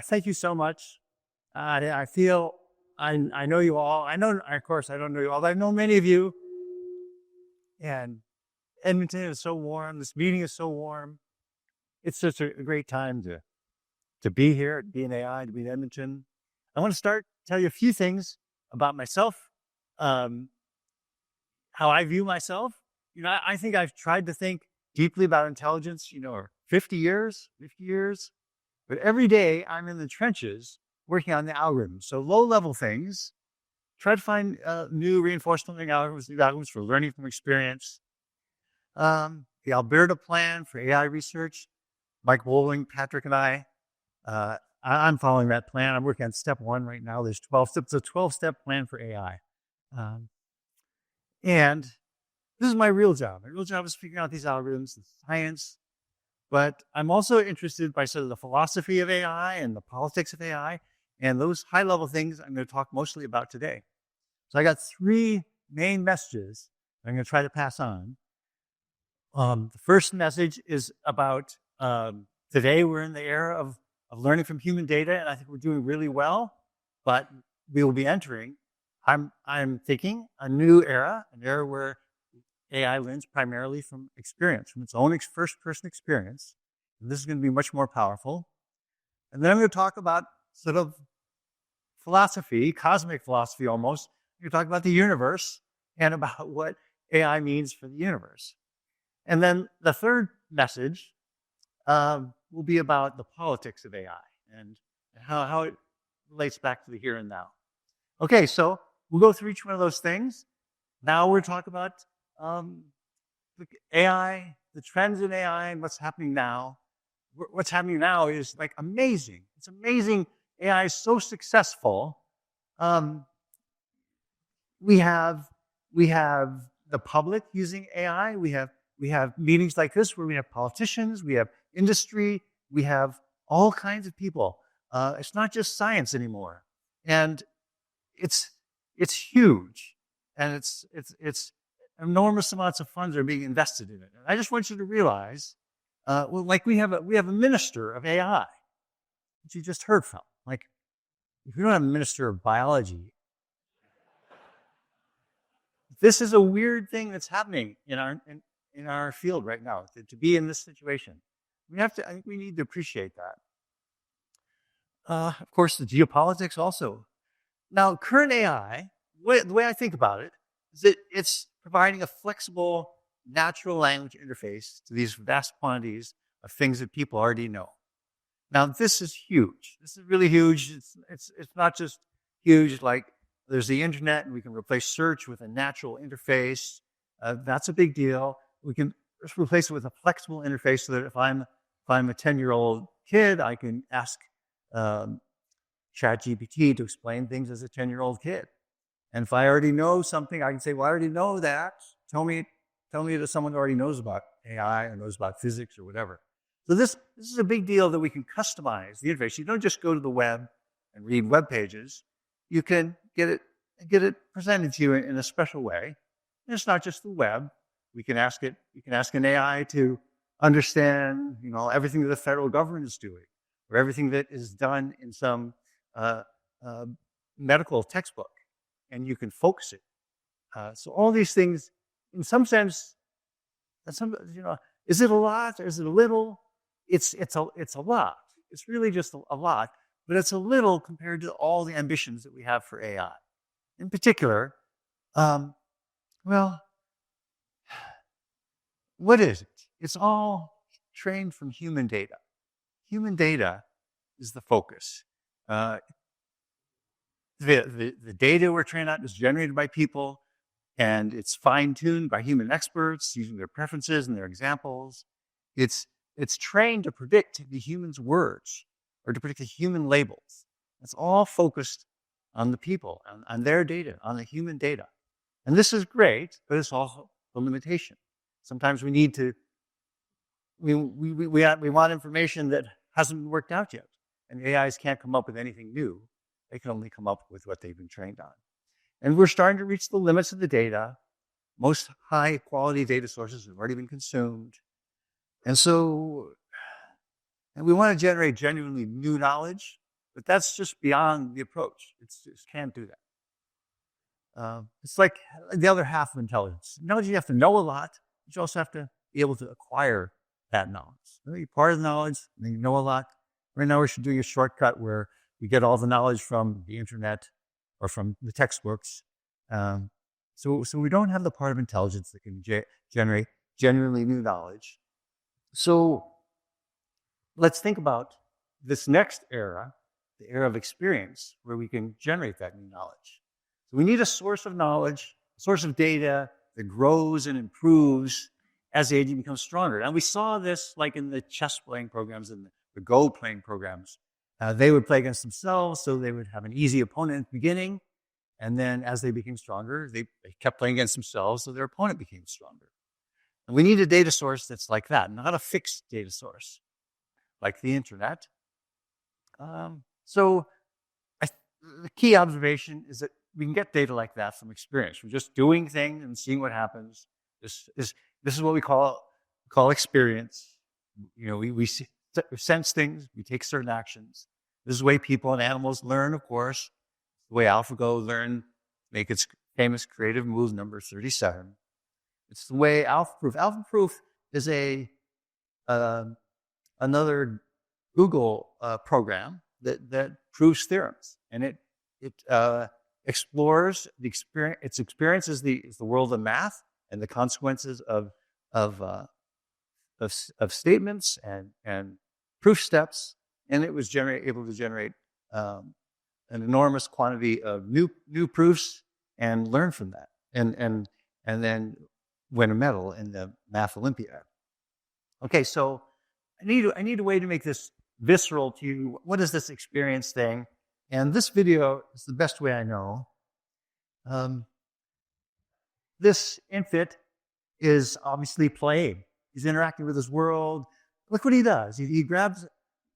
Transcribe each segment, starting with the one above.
Thank you so much. I feel I know you all. I know, of course, I don't know you all, but I know many of you. And Edmonton is so warm. This meeting is so warm. It's such a great time to be here, to be in AI, to be in Edmonton. I want to tell you a few things about myself, um, how I view myself. I think I've tried to think deeply about intelligence, or 50 years. But every day I'm in the trenches working on the algorithms. So low-level things, try to find new reinforcement learning algorithms, new algorithms for learning from experience. The Alberta plan for AI research, Mike Bowling, Patrick, and I'm following that plan. I'm working on step 1 right now. There's 12 steps. It's a 12-step plan for AI. And this is my real job. My real job is figuring out these algorithms, the science. But I'm also interested by sort of the philosophy of AI and the politics of AI. And those high-level things I'm going to talk mostly about today. So I got 3 main messages I'm going to try to pass on. The first message is about today we're in the era of learning from human data, and I think we're doing really well, but we will be entering, I'm thinking, a new era, an era where AI learns primarily from experience, from its own first-person experience. And this is going to be much more powerful. And then I'm going to talk about sort of philosophy, cosmic philosophy almost. I'm going to talk about the universe and about what AI means for the universe. And then the third message will be about the politics of AI and how it relates back to the here and now. Okay, so we'll go through each one of those things. Now we're talking about AI, the trends in AI, and what's happening now. What's happening now is like amazing. It's amazing. AI is so successful. We have the public using AI. We have meetings like this where we have politicians, we have industry, we have all kinds of people. It's not just science anymore, and it's huge, and it's enormous amounts of funds are being invested in it. And I just want you to realize, like we have a minister of AI, which you just heard from. Like, if you don't have a minister of biology, this is a weird thing that's happening in our field right now. To be in this situation, I think we need to appreciate that. Of course, the geopolitics also. Now, current AI, the way I think about it, is that it's providing a flexible, natural language interface to these vast quantities of things that people already know. Now, this is huge. This is really huge. It's not just huge like there's the internet and we can replace search with a natural interface. That's a big deal. We can replace it with a flexible interface so that if I'm a 10-year-old kid, I can ask ChatGPT to explain things as a 10-year-old kid. And if I already know something, I can say, well, I already know that. Tell me that someone already knows about AI or knows about physics or whatever. So this is a big deal that we can customize the interface. You don't just go to the web and read web pages. You can get it presented to you in a special way. And it's not just the web. We can ask an AI to understand, everything that the federal government is doing, or everything that is done in some medical textbook, and you can focus it. So all these things, in some sense, is it a lot or is it a little? It's a lot. It's really just a lot, but it's a little compared to all the ambitions that we have for AI. In particular, what is it? It's all trained from human data. Human data is the focus. The data we're trained on is generated by people, and it's fine-tuned by human experts using their preferences and their examples. It's trained to predict the human's words or to predict the human labels. It's all focused on the people, on their data, on the human data. And this is great, but it's also a limitation. Sometimes we need to, we want information that hasn't worked out yet. And AIs can't come up with anything new. They can only come up with what they've been trained on. And we're starting to reach the limits of the data. Most high-quality data sources have already been consumed. And so And we want to generate genuinely new knowledge, but that's just beyond the approach. It just can't do that. It's like the other half of intelligence. Knowledge, you have to know a lot, but you also have to be able to acquire that knowledge. You're part of the knowledge, and then you know a lot. Right now, we're doing a shortcut where we get all the knowledge from the internet or from the textbooks. So we don't have the part of intelligence that can generate genuinely new knowledge. So let's think about this next era, the era of experience, where we can generate that new knowledge. So we need a source of knowledge, a source of data that grows and improves as the agent becomes stronger. And we saw this like in the chess playing programs and the Go playing programs. They would play against themselves, so they would have an easy opponent at the beginning. And then as they became stronger, they kept playing against themselves, so their opponent became stronger. And we need a data source that's like that, not a fixed data source like the internet. So the key observation is that we can get data like that from experience. We're just doing things and seeing what happens. This is what we call experience. We sense things, we take certain actions. This is the way people and animals learn, of course. The way AlphaGo learned, make its famous creative move number 37. It's the way AlphaProof. AlphaProof is another Google program that proves theorems, and it explores the experience. Its experience is the world of math and the consequences of statements and proof steps, and it was able to generate an enormous quantity of new proofs and learn from that, and then win a medal in the Math Olympiad. Okay, so I need a way to make this visceral to you. What is this experience thing? And this video is the best way I know. This infant is obviously playing. He's interacting with his world. Look what he does. He grabs.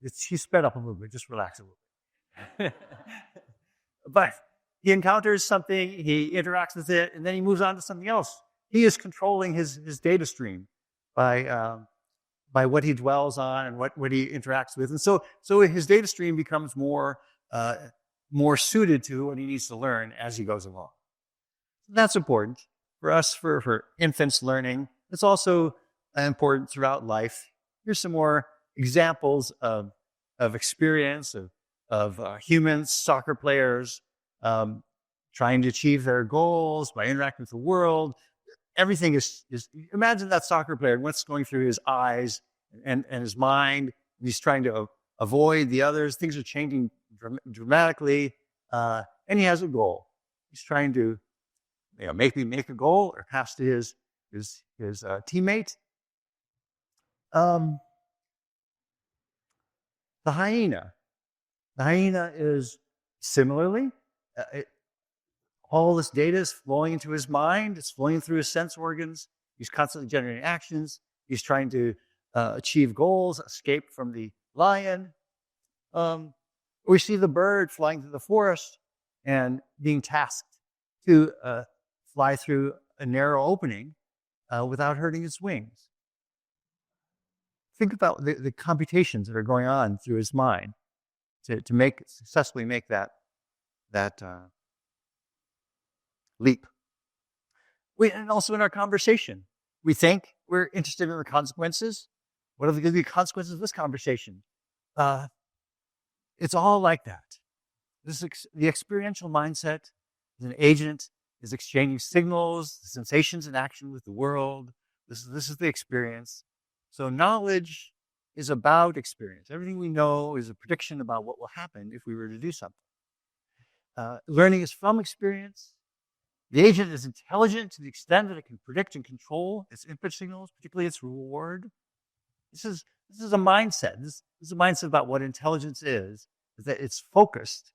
He's sped up a little bit. Just relax a little bit. But he encounters something. He interacts with it, and then he moves on to something else. He is controlling his data stream by what he dwells on and what he interacts with. And so his data stream becomes more suited to what he needs to learn as he goes along. That's important for us, for infants learning. It's also important throughout life. Here's some more examples of experience of humans, soccer players, trying to achieve their goals by interacting with the world. Everything is imagine that soccer player, what's going through his eyes and his mind. He's trying to avoid the others. Things are changing dramatically, and he has a goal. He's trying to make a goal or pass to his teammate. The hyena. The hyena is similarly, all this data is flowing into his mind. It's flowing through his sense organs. He's constantly generating actions. He's trying to achieve goals, escape from the lion. We see the bird flying through the forest and being tasked to fly through a narrow opening without hurting its wings. Think about the computations that are going on through his mind to successfully make that leap. And also in our conversation, we think we're interested in the consequences. What are going to be the consequences of this conversation? It's all like that. The experiential mindset is an agent, is exchanging signals, sensations, and action with the world. This is the experience. So knowledge is about experience. Everything we know is a prediction about what will happen if we were to do something. Learning is from experience. The agent is intelligent to the extent that it can predict and control its input signals, particularly its reward. This is a mindset. This is a mindset about what intelligence is that it's focused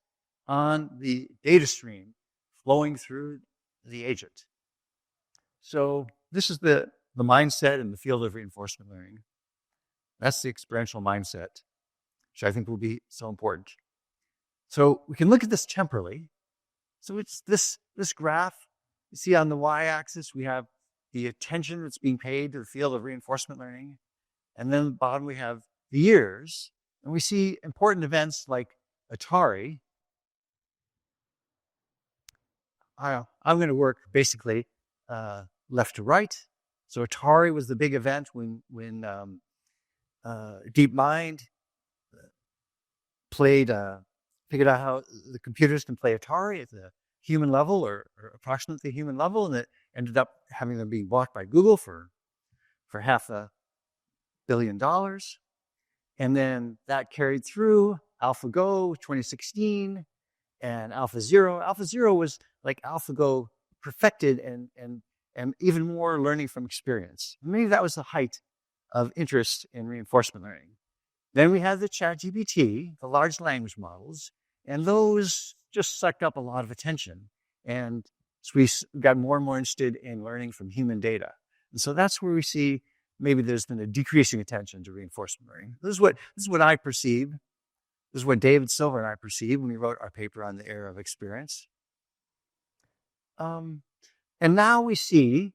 on the data stream flowing through the agent. So this is the mindset in the field of reinforcement learning. That's the experiential mindset, which I think will be so important. So we can look at this temporally. So it's this graph. You see on the y-axis, we have the attention that's being paid to the field of reinforcement learning. And then at the bottom, we have the years, and we see important events like Atari. I'm going to work basically left to right. So Atari was the big event when DeepMind figured out how the computers can play Atari at the human level or approximately human level, and it ended up having them being bought by Google for $500 million. And then that carried through AlphaGo 2016 and AlphaZero. AlphaZero was like AlphaGo perfected and even more learning from experience. Maybe that was the height of interest in reinforcement learning. Then we had the ChatGPT, the large language models, and those just sucked up a lot of attention. And so we got more and more interested in learning from human data. And so that's where we see maybe there's been a decreasing attention to reinforcement learning. This is what I perceive. This is what David Silver and I perceived when we wrote our paper on the era of experience. And now we see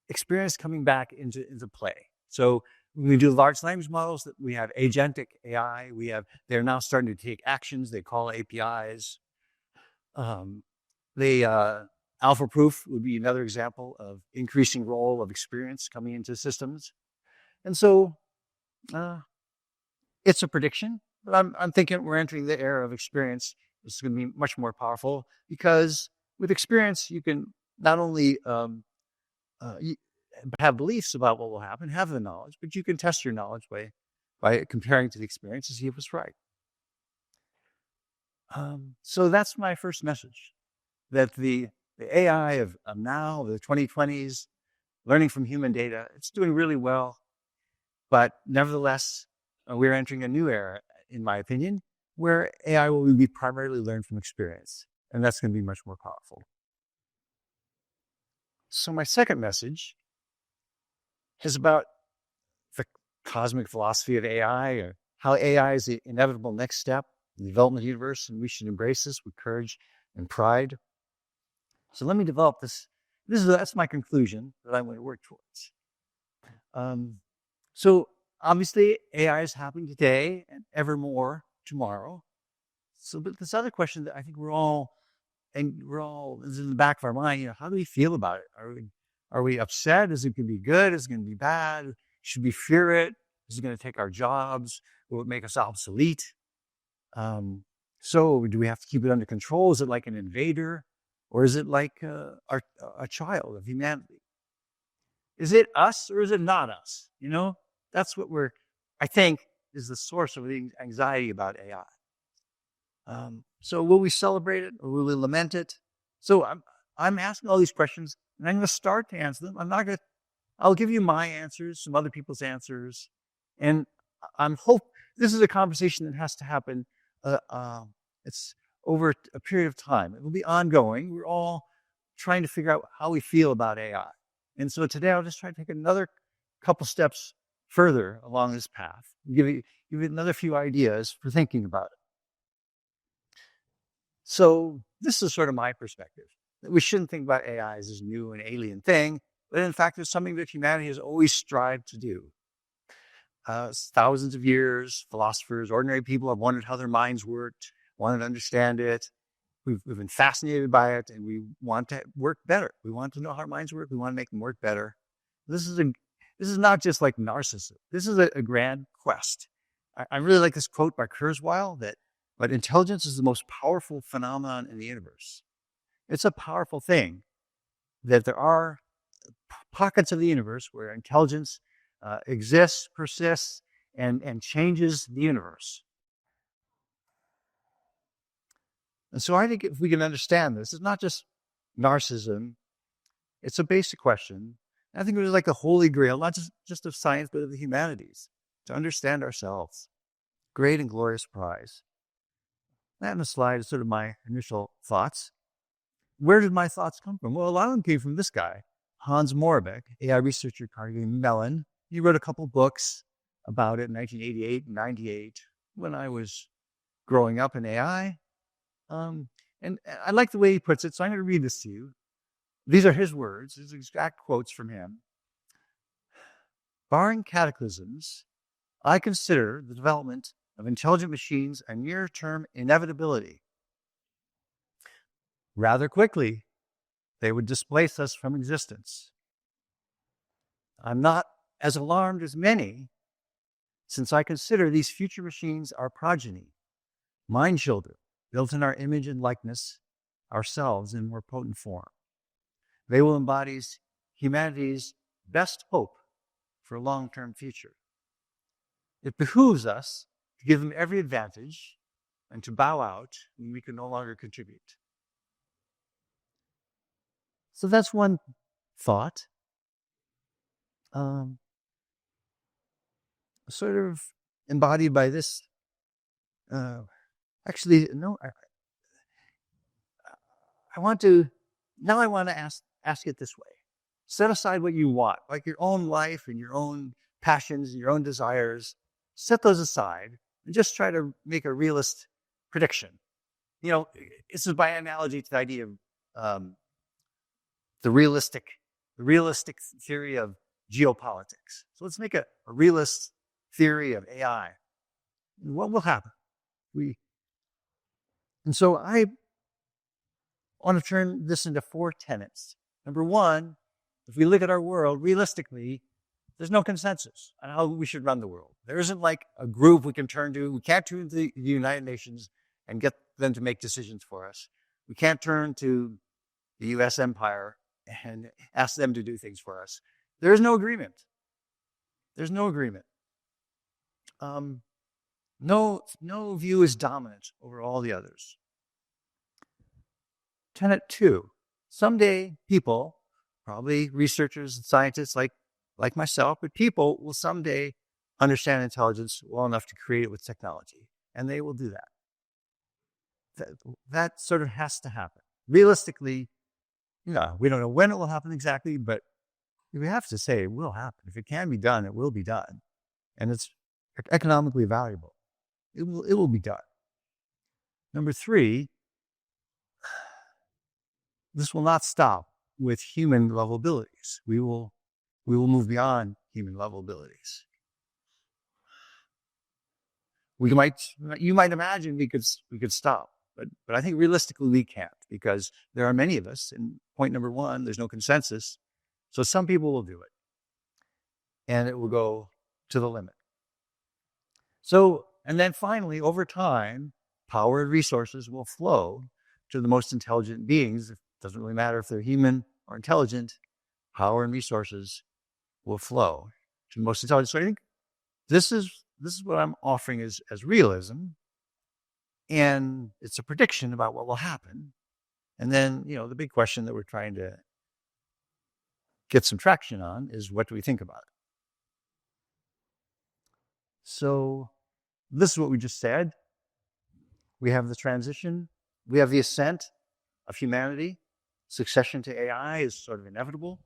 experience coming back into play. So when we do large language models, that we have agentic AI. They're now starting to take actions. They call APIs. Alpha proof would be another example of increasing role of experience coming into systems. And so it's a prediction, but I'm thinking we're entering the era of experience. It's going to be much more powerful because with experience, you can not only have beliefs about what will happen, have the knowledge, but you can test your knowledge by comparing to the experience to see if it's right. So that's my first message, that the AI of now, the 2020s, learning from human data, it's doing really well. But nevertheless, we're entering a new era, in my opinion, where AI will be primarily learned from experience. And that's going to be much more powerful. So my second message is about the cosmic philosophy of AI, or how AI is the inevitable next step in the development of the universe, and we should embrace this with courage and pride. So let me develop this. That's my conclusion that I'm going to work towards. So obviously, AI is happening today and ever more tomorrow. So, but this other question that I think we're all is in the back of our mind. How do we feel about it? Are we upset? Is it going to be good? Is it going to be bad? Should we fear it? Is it going to take our jobs? Will it make us obsolete? So do we have to keep it under control? Is it like an invader? Or is it like a child of humanity? Is it us or is it not us? That's what I think is the source of the anxiety about AI. So will we celebrate it or will we lament it? So I'm asking all these questions, and I'm going to start to answer them. I'll give you my answers, some other people's answers, and this is a conversation that has to happen. It's over a period of time. It will be ongoing. We're all trying to figure out how we feel about AI. And so today I'll just try to take another couple steps further along this path, and give you another few ideas for thinking about it. So this is sort of my perspective. We shouldn't think about AI as this new and alien thing, but in fact, it's something that humanity has always strived to do. Thousands of years, philosophers, ordinary people have wondered how their minds worked, wanted to understand it. We've been fascinated by it, and we want to work better. We want to know how our minds work. We want to make them work better. This is not just like narcissism. This is a grand quest. I really like this quote by Kurzweil but intelligence is the most powerful phenomenon in the universe. It's a powerful thing that there are pockets of the universe where intelligence exists, persists, and changes the universe. And so I think if we can understand this, it's not just narcissism. It's a basic question. I think it was like the holy grail, not just of science, but of the humanities, to understand ourselves. Great and glorious prize. That in the slide is sort of my initial thoughts. Where did my thoughts come from? Well, a lot of them came from this guy, Hans Moravec, AI researcher at Carnegie Mellon. He wrote a couple books about it in 1988 and 98 when I was growing up in AI. And I like the way he puts it, so I'm going to read this to you. These are his words. These are exact quotes from him. Barring cataclysms, I consider the development of intelligent machines a near-term inevitability. Rather quickly, they would displace us from existence. I'm not as alarmed as many, since I consider these future machines our progeny, mind children, built in our image and likeness, ourselves in more potent form. They will embody humanity's best hope for a long-term future. It behooves us to give them every advantage and to bow out when we can no longer contribute. So that's one thought. Sort of embodied by this. Actually, no. I want to ask it this way. Set aside what you want, like your own life and your own passions and your own desires. Set those aside and just try to make a realist prediction. This is by analogy to the idea of the realistic theory of geopolitics. So let's make a realist theory of AI. What will happen? And so I want to turn this into 4 tenets. Number one, if we look at our world realistically, there's no consensus on how we should run the world. There isn't like a group we can turn to. We can't turn to the United Nations and get them to make decisions for us. We can't turn to the U.S. empire and ask them to do things for us. There is no agreement. There's no agreement. No view is dominant over all the others. Tenet 2. Someday people, probably researchers and scientists like myself, but people will someday understand intelligence well enough to create it with technology. And they will do that. That sort of has to happen. Realistically, we don't know when it will happen exactly, but we have to say it will happen. If it can be done, it will be done. And it's economically valuable. It will be done. Number 3, this will not stop with human level abilities. We will move beyond human level abilities. You might imagine we could stop, but I think realistically we can't, because there are many of us. And point number 1, there's no consensus. So some people will do it, and it will go to the limit. So, and then finally, over time, power and resources will flow to the most intelligent beings. It doesn't really matter if they're human or intelligent. Power and resources will flow to the most intelligent. So I think this is what I'm offering as realism, and it's a prediction about what will happen. And then, the big question that we're trying to get some traction on is, what do we think about it? So this is what we just said. We have the transition. We have the ascent of humanity. Succession to AI is sort of inevitable.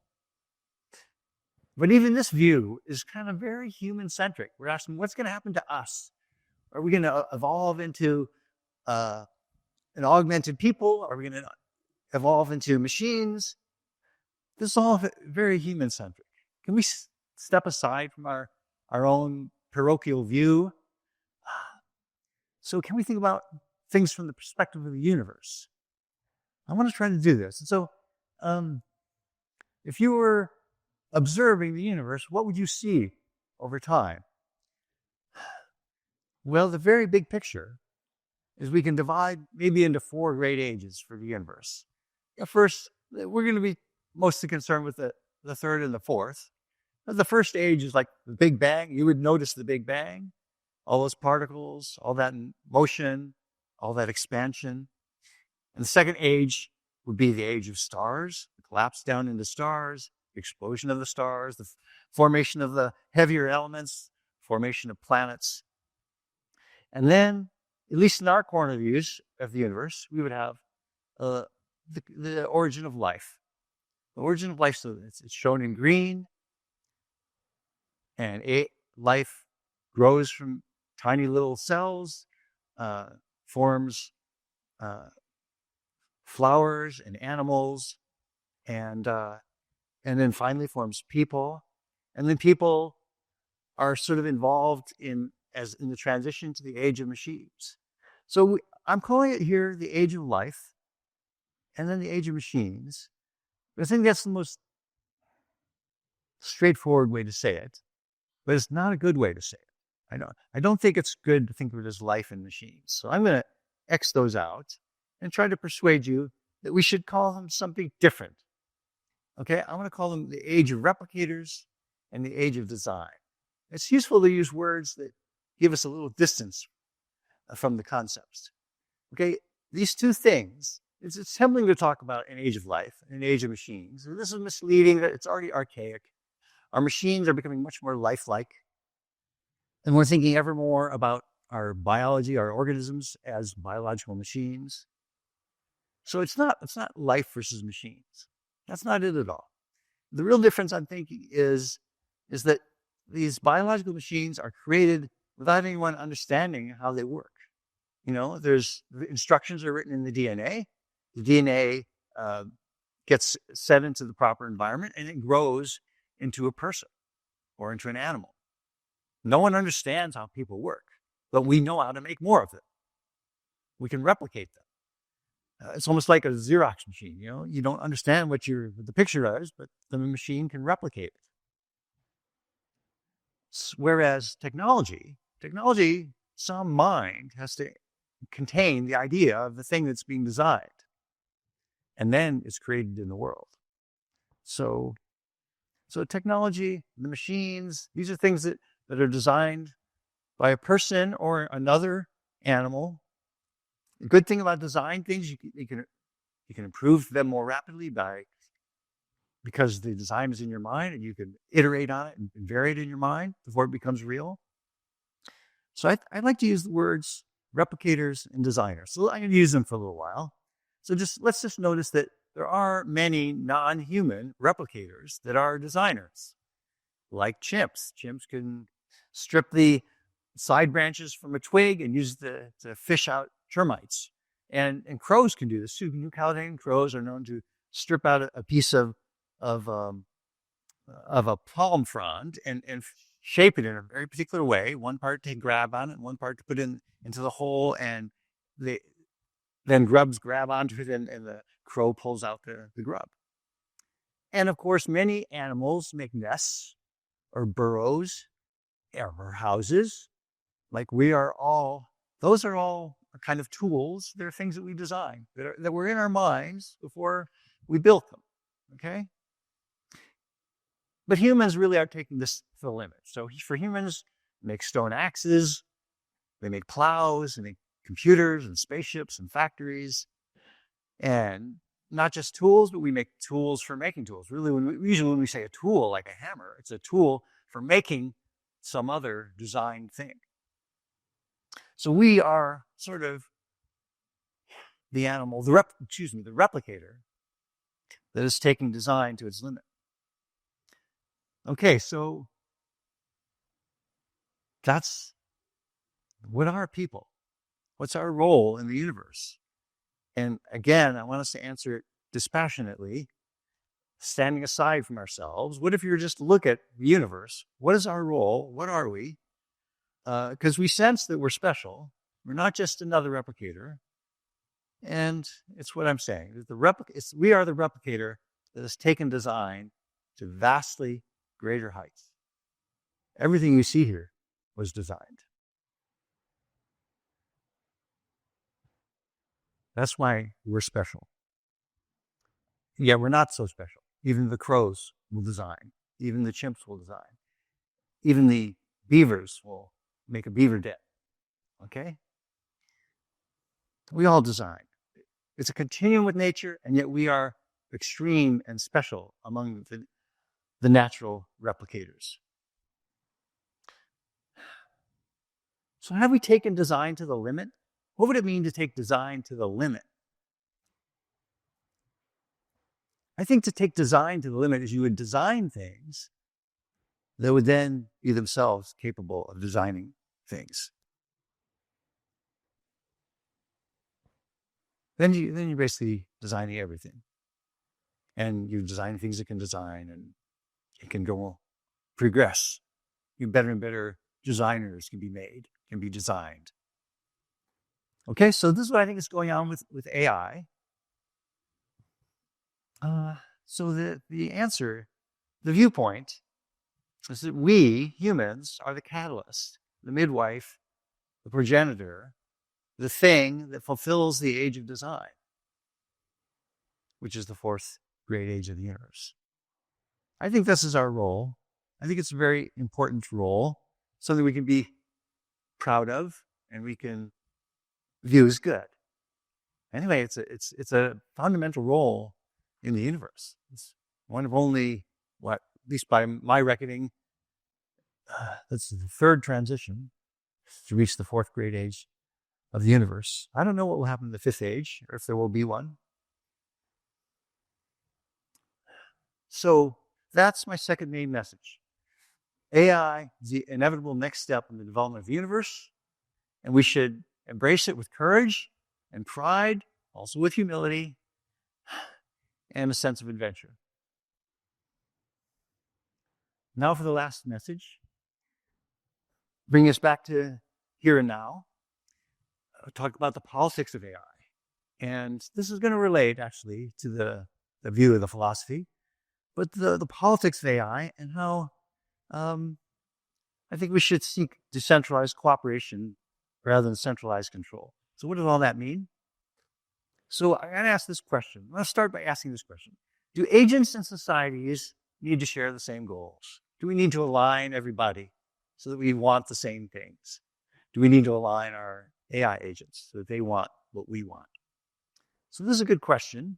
But even this view is kind of very human-centric. We're asking, what's going to happen to us? Are we going to evolve into an augmented people? Are we going to evolve into machines? This is all very human-centric. Can we step aside from our own parochial view? So can we think about things from the perspective of the universe? I want to try to do this. And so if you were observing the universe, what would you see over time? Well, the very big picture is we can divide maybe into 4 great ages for the universe. First, we're going to be mostly concerned with the third and the fourth. The first age is like the Big Bang. You would notice the Big Bang, all those particles, all that motion, all that expansion. And the second age would be the age of stars, the collapse down into stars, the explosion of the stars, the formation of the heavier elements, formation of planets. And then, at least in our corner views of the universe, we would have the origin of life. The origin of life, so it's shown in green. And life grows from tiny little cells, forms flowers and animals, and then finally forms people. And then people are sort of involved in the transition to the age of machines. So I'm calling it here the age of life, and then the age of machines. I think that's the most straightforward way to say it, but it's not a good way to say it. I don't think it's good to think of it as life and machines. So I'm going to X those out and try to persuade you that we should call them something different. Okay, I'm going to call them the age of replicators and the age of design. It's useful to use words that give us a little distance from the concepts. Okay, these two things, it's tempting to talk about an age of life and an age of machines. And this is misleading. It's already archaic. Our machines are becoming much more lifelike. And we're thinking ever more about our biology, our organisms as biological machines. So it's not life versus machines. That's not it at all. The real difference, I'm thinking, is that these biological machines are created without anyone understanding how they work. The instructions are written in the DNA. The DNA gets set into the proper environment, and it grows into a person or into an animal. No one understands how people work, but we know how to make more of them. We can replicate them. It's almost like a Xerox machine. You don't understand what the picture is, but the machine can replicate it. Whereas technology, some mind has to contain the idea of the thing that's being designed, and then it's created in the world. So technology, the machines, these are things that are designed by a person or another animal. The good thing about design things, you can improve them more rapidly because the design is in your mind, and you can iterate on it and vary it in your mind before it becomes real. So I'd like to use the words replicators and designers. So I'm going to use them for a little while. So let's just notice that there are many non-human replicators that are designers, like chimps. Chimps can strip the side branches from a twig and use it to fish out termites. And crows can do this too. New Caledonian crows are known to strip out a piece of a palm frond and shape it in a very particular way. One part to grab on it, one part to put into the hole, and then grubs grab onto it, and the crow pulls out the grub. And of course, many animals make nests or burrows or houses. Like those are all kind of tools. They're things that we design that were in our minds before we built them. Okay? But humans really are taking this to the limit. So for humans, they make stone axes, they make plows, they make computers and spaceships and factories. And not just tools, but we make tools for making tools. Really, usually when we say a tool like a hammer, it's a tool for making some other designed thing. So we are sort of the animal, the replicator that is taking design to its limit. Okay, so what are people? What's our role in the universe? And again, I want us to answer it dispassionately, standing aside from ourselves. What if you were just to look at the universe? What is our role? What are we? Because we sense that we're special. We're not just another replicator. And it's what I'm saying. We are the replicator that has taken design to vastly greater heights. Everything you see here was designed. That's why we're special. Yeah, we're not so special. Even the crows will design. Even the chimps will design. Even the beavers will make a beaver den. Okay? We all design. It's a continuum with nature, and yet we are extreme and special among the natural replicators. So have we taken design to the limit? What would it mean to take design to the limit? I think to take design to the limit is you would design things that would then be themselves capable of designing things. Then you're basically designing everything. And you design things that can design, and it can progress. better and better designers can be made, can be designed. Okay, so this is what I think is going on with AI. So the answer, the viewpoint, is that we, humans, are the catalyst, the midwife, the progenitor, the thing that fulfills the age of design, which is the fourth great age of the universe. I think this is our role. I think it's a very important role, something we can be proud of and we can view as good. Anyway, it's a fundamental role in the universe. It's one of only, at least by my reckoning, that's the third transition to reach the fourth great age of the universe. I don't know what will happen in the fifth age, or if there will be one. So that's my second main message. AI is the inevitable next step in the development of the universe, and we should embrace it with courage and pride, also with humility and a sense of adventure. Now for the last message. Bring us back to here and now. I'll talk about the politics of AI. And this is going to relate, actually, to the view of the philosophy, but the politics of AI and how I think we should seek decentralized cooperation rather than centralized control. So what does all that mean? So I'm going to ask this question. Let's start by asking this question. Do agents and societies need to share the same goals? Do we need to align everybody so that we want the same things? Do we need to align our AI agents so that they want what we want? So this is a good question.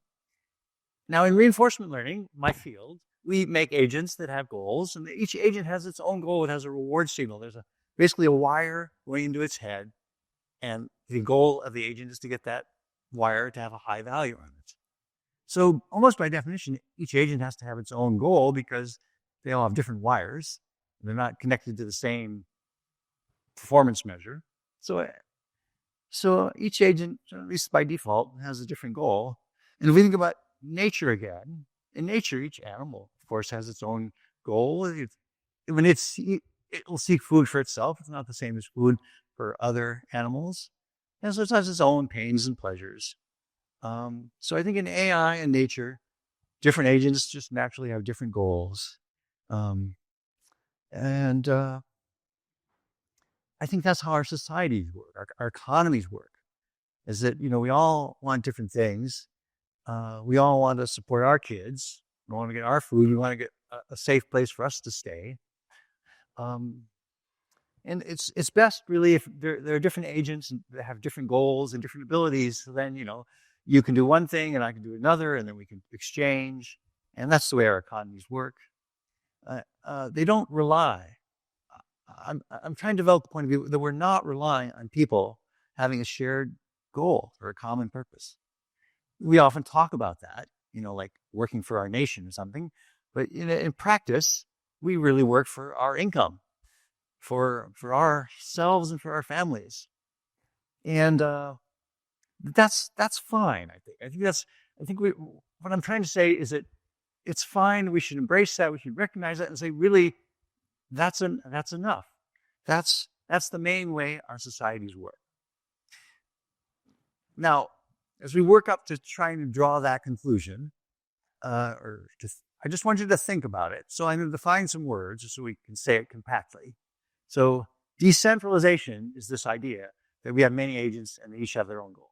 Now, in reinforcement learning, my field, we make agents that have goals, and each agent has its own goal. It has a reward signal. There's basically a wire going into its head, and the goal of the agent is to get that wire to have a high value on it. So almost by definition, each agent has to have its own goal because they all have different wires. They're not connected to the same performance measure. So each agent, at least by default, has a different goal. And if we think about nature again, in nature, each animal, of course, has its own goal. When it will seek food for itself, it's not the same as food for other animals. And so it has its own pains and pleasures. So I think in AI and nature, different agents just naturally have different goals. And I think that's how our societies work, our economies work, is that, we all want different things. We all want to support our kids. We want to get our food. We want to get a safe place for us to stay. And it's best, really, if there are different agents that have different goals and different abilities. So then, you can do one thing and I can do another, and then we can exchange. And that's the way our economies work. They don't rely. I'm trying to develop the point of view that we're not relying on people having a shared goal or a common purpose. We often talk about that, like working for our nation or something. But in practice, we really work for our income, for ourselves and for our families. And that's fine, I think. What I'm trying to say is that it's fine. We should embrace that. We should recognize that and say, really, that's enough. That's the main way our societies work. Now, as we work up to trying to draw that conclusion, I just want you to think about it. So I'm going to define some words so we can say it compactly. So decentralization is this idea that we have many agents and they each have their own goal.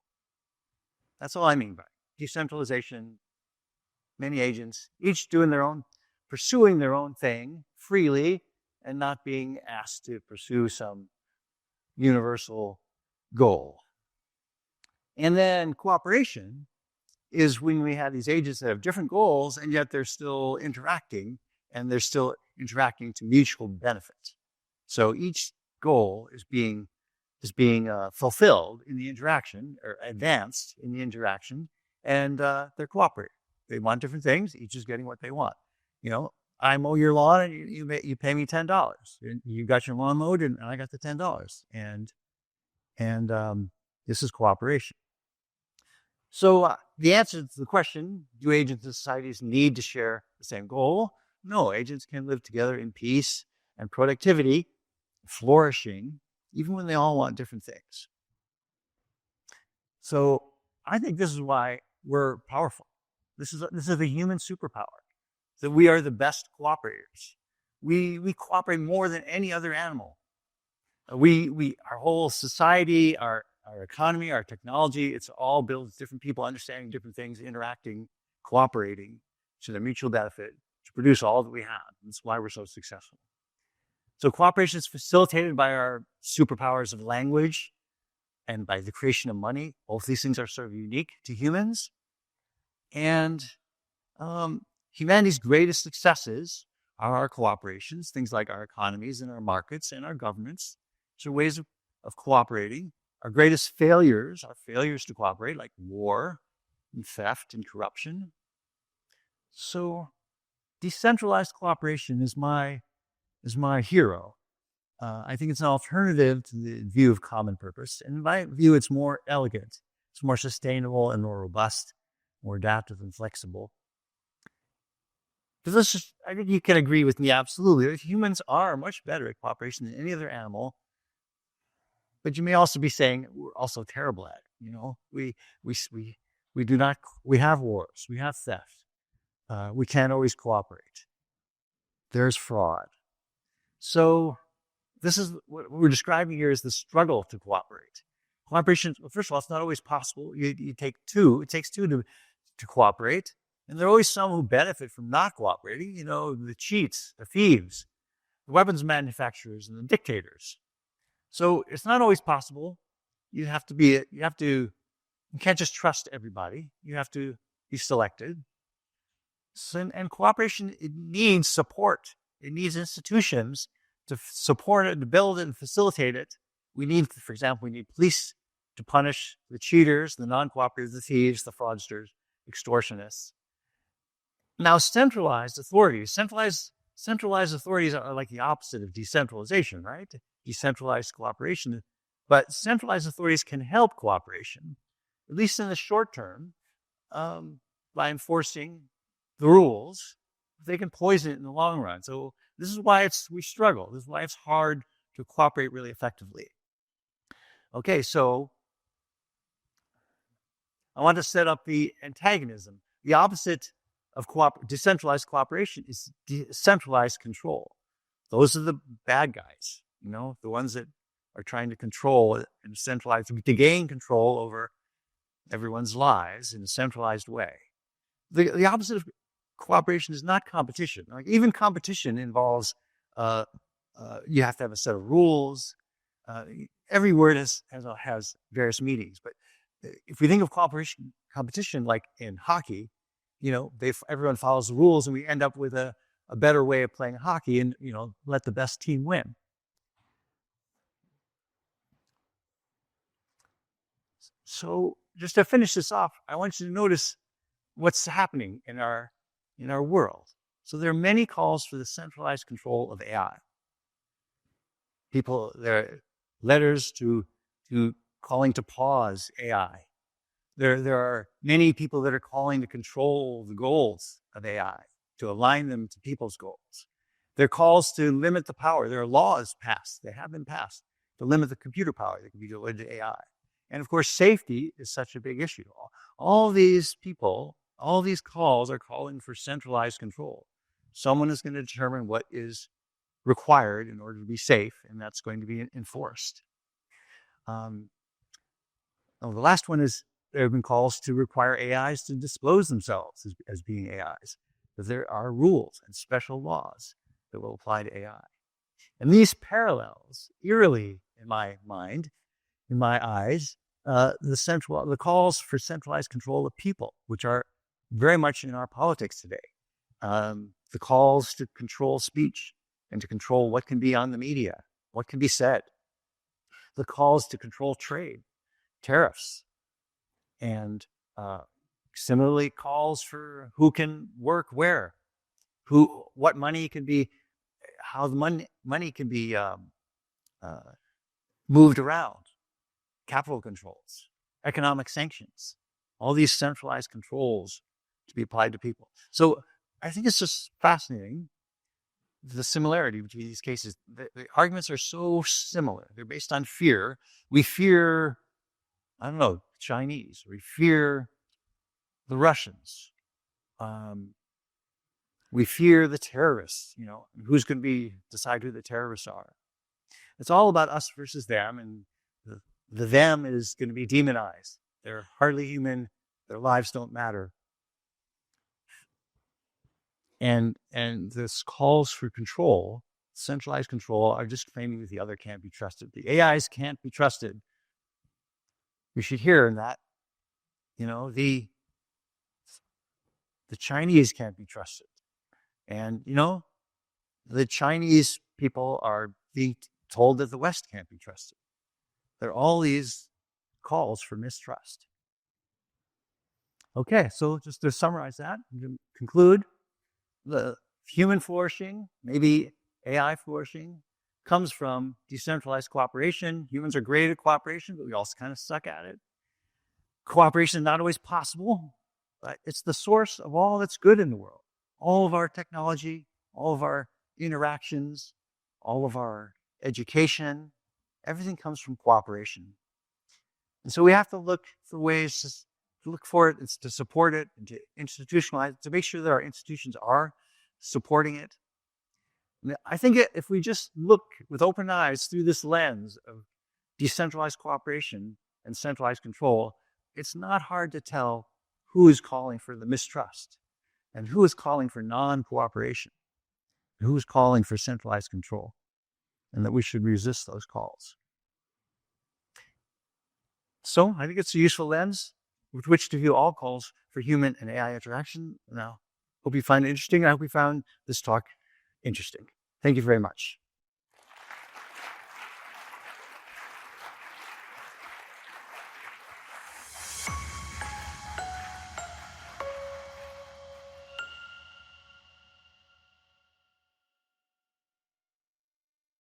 That's all I mean by it. Decentralization, many agents, each pursuing their own thing freely and not being asked to pursue some universal goal. And then cooperation is when we have these agents that have different goals and yet they're still interacting, and they're still interacting to mutual benefit. So each goal is being fulfilled in the interaction, or advanced in the interaction, and they're cooperating. They want different things. Each is getting what they want. I mow your lawn and you pay me $10. You got your lawn mowed and I got the $10. And this is cooperation. So the answer to the question, do agents and societies need to share the same goal? No, agents can live together in peace and productivity flourishing, even when they all want different things. So I think this is why we're powerful. This is a human superpower, that we are the best cooperators. We cooperate more than any other animal. Our whole society, our economy, our technology, it's all built with different people understanding different things, interacting, cooperating to their mutual benefit to produce all that we have. That's why we're so successful. So cooperation is facilitated by our superpowers of language and by the creation of money. Both these things are sort of unique to humans. And humanity's greatest successes are our cooperations, things like our economies and our markets and our governments. So ways of cooperating. Our greatest failures are failures to cooperate, like war and theft and corruption. So decentralized cooperation is my hero. I think it's an alternative to the view of common purpose. And in my view, it's more elegant. It's more sustainable and more robust, more adaptive and flexible. Because I think you can agree with me absolutely that humans are much better at cooperation than any other animal. But you may also be saying we're also terrible at it. You know, we have wars, we have theft. We can't always cooperate. There's fraud. So this is what we're describing here is the struggle to cooperate. Cooperation, well, first of all, it's not always possible. You take two. It takes two to cooperate. And there are always some who benefit from not cooperating. You know, the cheats, the thieves, the weapons manufacturers, and the dictators. So it's not always possible. You can't just trust everybody. You have to be selected. So, and cooperation, it needs support. It needs institutions to support it, to build it, and facilitate it. For example, we need police to punish the cheaters, the non-cooperators, the thieves, the fraudsters, extortionists. Now, centralized authorities are like the opposite of decentralization, right? Decentralized cooperation. But centralized authorities can help cooperation, at least in the short term, by enforcing the rules. They can poison it in the long run. So this is why we struggle. This is why it's hard to cooperate really effectively. Okay, so I want to set up the antagonism. The opposite of decentralized cooperation is decentralized control. Those are the bad guys, you know, the ones that are trying to control and centralize, to gain control over everyone's lives in a centralized way. The opposite of cooperation is not competition. Like even competition involves you have to have a set of rules. Every word has various meanings. But if we think of competition like in hockey, you know, everyone follows the rules, and we end up with a better way of playing hockey, and you know, let the best team win. So just to finish this off, I want you to notice what's happening in our world. So there are many calls for the centralized control of AI. There are letters to calling to pause AI. There are many people that are calling to control the goals of AI, to align them to people's goals. There are calls to limit the power. There are laws passed, they have been passed, to limit the computer power that can be delivered to AI. And of course, safety is such a big issue. All these people, all these calls are calling for centralized control. Someone is going to determine what is required in order to be safe, and that's going to be enforced. The last one is there have been calls to require AIs to disclose themselves as being AIs, because there are rules and special laws that will apply to AI. And these parallels, eerily in my mind, in my eyes, the calls for centralized control of people, which are very much in our politics today. The calls to control speech and to control what can be on the media, what can be said. The calls to control trade, tariffs, and similarly calls for who can work where, what money can be, how the money can be moved around, capital controls, economic sanctions, all these centralized controls to be applied to people. So I think it's just fascinating the similarity between these cases. The arguments are so similar. They're based on fear. We fear, I don't know, Chinese. We fear the Russians. We fear the terrorists. Who's going to decide who the terrorists are? It's all about us versus them, and the them is going to be demonized. They're hardly human. Their lives don't matter. And this calls for control, centralized control, are just claiming that the other can't be trusted. The AIs can't be trusted. We should hear that, the Chinese can't be trusted. And, the Chinese people are being told that the West can't be trusted. There are all these calls for mistrust. Okay, so just to summarize that, to conclude, the human flourishing, maybe AI flourishing, comes from decentralized cooperation. Humans are great at cooperation, but we also kind of suck at it. Cooperation is not always possible, but it's the source of all that's good in the world. All of our technology, all of our interactions, all of our education, everything comes from cooperation. And so we have to look for ways to look for it, to support it, and to institutionalize it, to make sure that our institutions are supporting it. And I think if we just look with open eyes through this lens of decentralized cooperation and centralized control, it's not hard to tell who is calling for the mistrust and who is calling for non-cooperation, who is calling for centralized control, and that we should resist those calls. So I think it's a useful lens with which to view all calls for human and AI interaction. Now, hope you find it interesting. I hope you found this talk interesting. Thank you very much.